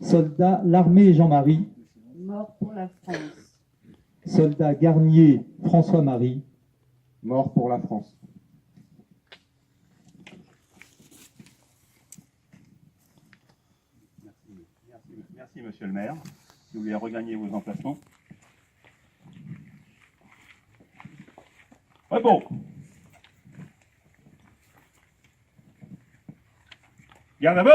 Soldat Larmé Jean-Marie. Mort pour la France. Soldat Garnier François-Marie. Mort pour la France. Merci, monsieur le maire. Si vous voulez regagner vos emplacements. Ouais, bon. Garde à vous.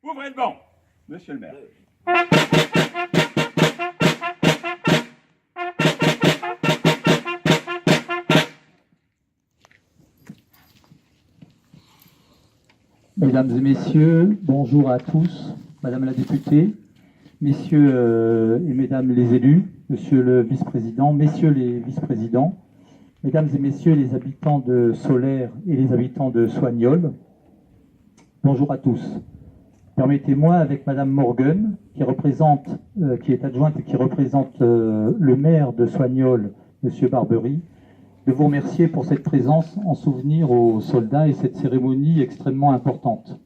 Ouvrez le banc, monsieur le maire. Mesdames et messieurs, bonjour à tous, madame la députée, messieurs et mesdames les élus, monsieur le vice-président, messieurs les vice-présidents, mesdames et messieurs les habitants de Solaire et les habitants de Soignoles, bonjour à tous. Permettez-moi, avec madame Morgan, qui est adjointe et qui représente le maire de Soignoles, monsieur Barbery, de vous remercier pour cette présence en souvenir aux soldats et cette cérémonie extrêmement importante.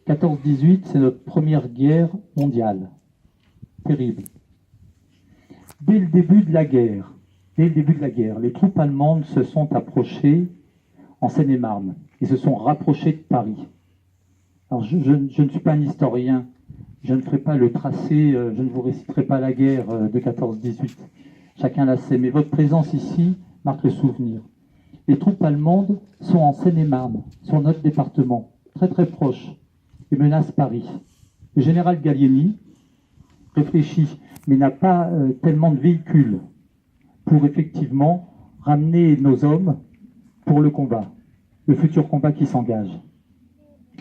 14-18, c'est notre première guerre mondiale. Terrible. Dès le début de la guerre, les troupes allemandes se sont approchées en Seine-et-Marne et se sont rapprochées de Paris. Alors je ne suis pas un historien, je ne ferai pas le tracé, je ne vous réciterai pas la guerre de 14-18. Chacun la sait, mais votre présence ici marque le souvenir. Les troupes allemandes sont en Seine-et-Marne, sur notre département, très très proche, et menacent Paris. Le général Gallieni réfléchit, mais n'a pas tellement de véhicules pour effectivement ramener nos hommes pour le combat, le futur combat qui s'engage.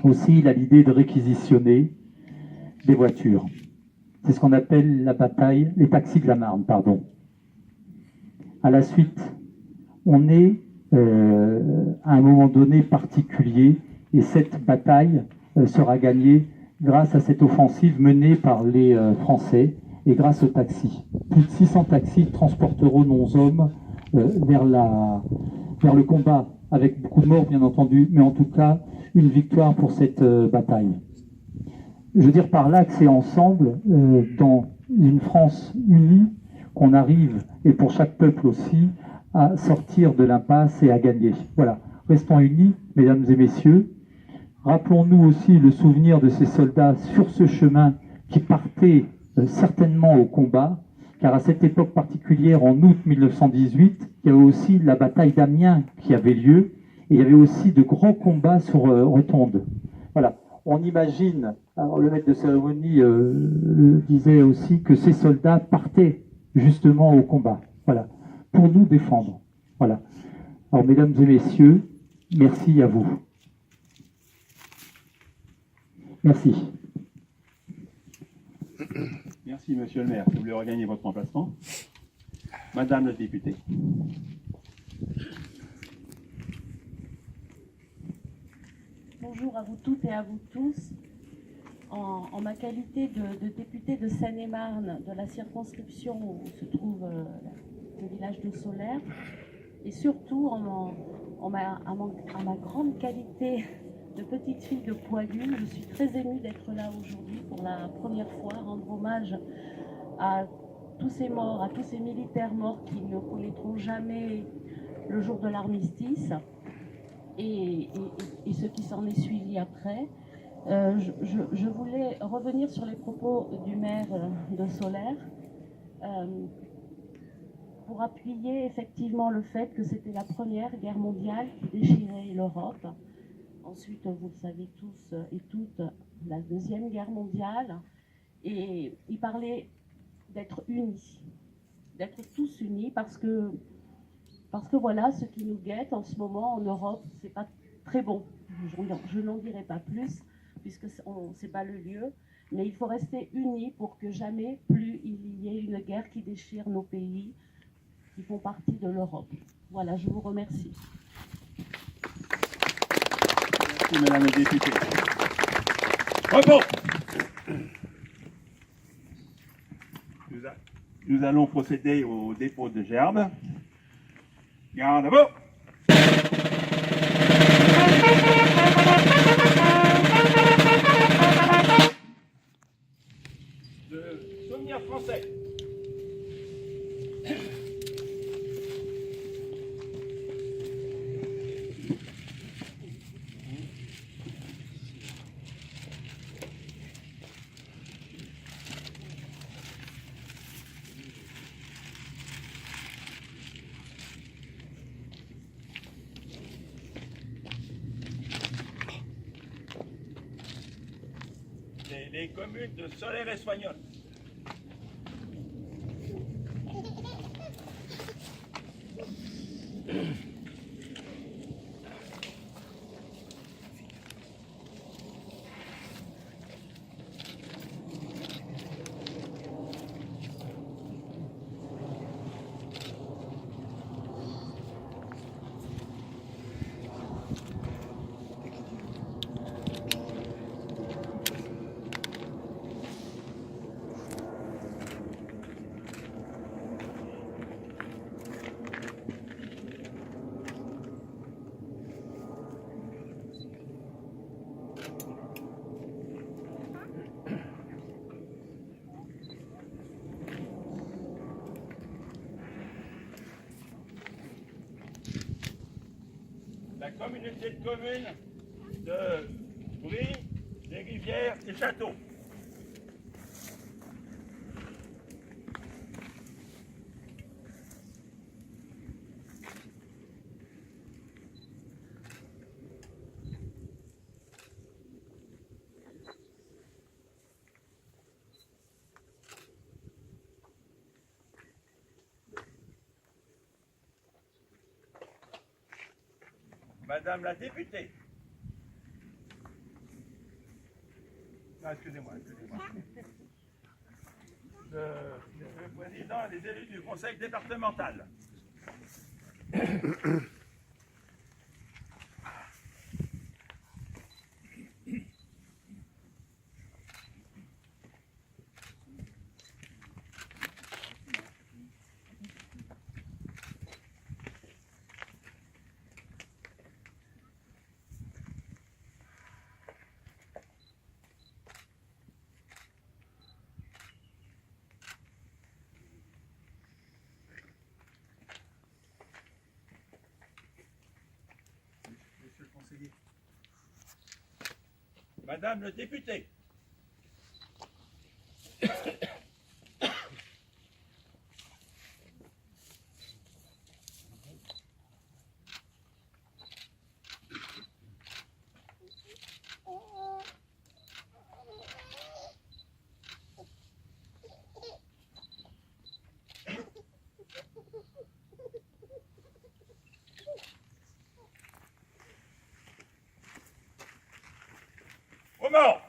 Aussi, il a l'idée de réquisitionner des voitures. C'est ce qu'on appelle la bataille, les taxis de la Marne, pardon. À la suite, on est à un moment donné particulier et cette bataille sera gagnée grâce à cette offensive menée par les Français et grâce aux taxis. Plus de 600 taxis transporteront nos hommes vers le combat, avec beaucoup de morts bien entendu, mais en tout cas une victoire pour cette bataille. Je veux dire par là que c'est ensemble, dans une France unie, qu'on arrive, et pour chaque peuple aussi, à sortir de l'impasse et à gagner. Voilà, restons unis, mesdames et messieurs. Rappelons-nous aussi le souvenir de ces soldats sur ce chemin qui partaient certainement au combat, car à cette époque particulière, en août 1918, il y avait aussi la bataille d'Amiens qui avait lieu, et il y avait aussi de grands combats sur Rotonde. Voilà, on imagine, alors le maître de cérémonie disait aussi que ces soldats partaient justement au combat, voilà, pour nous défendre. Voilà. Alors, mesdames et messieurs, merci à vous. Merci. Merci, monsieur le maire. Si vous voulez regagner votre emplacement. Madame la députée. Bonjour à vous toutes et à vous tous. En ma qualité de députée de Seine-et-Marne, de la circonscription où se trouve le village de Solaire, et surtout à ma grande qualité de petite fille de Poilu, je suis très émue d'être là aujourd'hui pour la première fois, rendre hommage à tous ces morts, à tous ces militaires morts qui ne connaîtront jamais le jour de l'armistice et ce qui s'en est suivi après. Je voulais revenir sur les propos du maire de Solaire pour appuyer effectivement le fait que c'était la Première Guerre mondiale qui déchirait l'Europe. Ensuite, vous le savez tous et toutes, la Deuxième Guerre mondiale. Et il parlait d'être unis, d'être tous unis parce que voilà, ce qui nous guette en ce moment en Europe, c'est pas très bon. Je n'en dirai pas plus, puisque c'est pas le lieu, mais il faut rester unis pour que jamais plus il y ait une guerre qui déchire nos pays qui font partie de l'Europe. Voilà, je vous remercie. Merci, madame la députée. Repos. Nous allons procéder au dépôt de gerbes. Garde à vous. les communes de Soler-et-Soignol. La communauté de communes de Brie, des Rivières et Châteaux. Madame la députée. Non, excusez-moi. Le président et les élus du conseil départemental. Monsieur le conseiller. Madame le député. Au mort.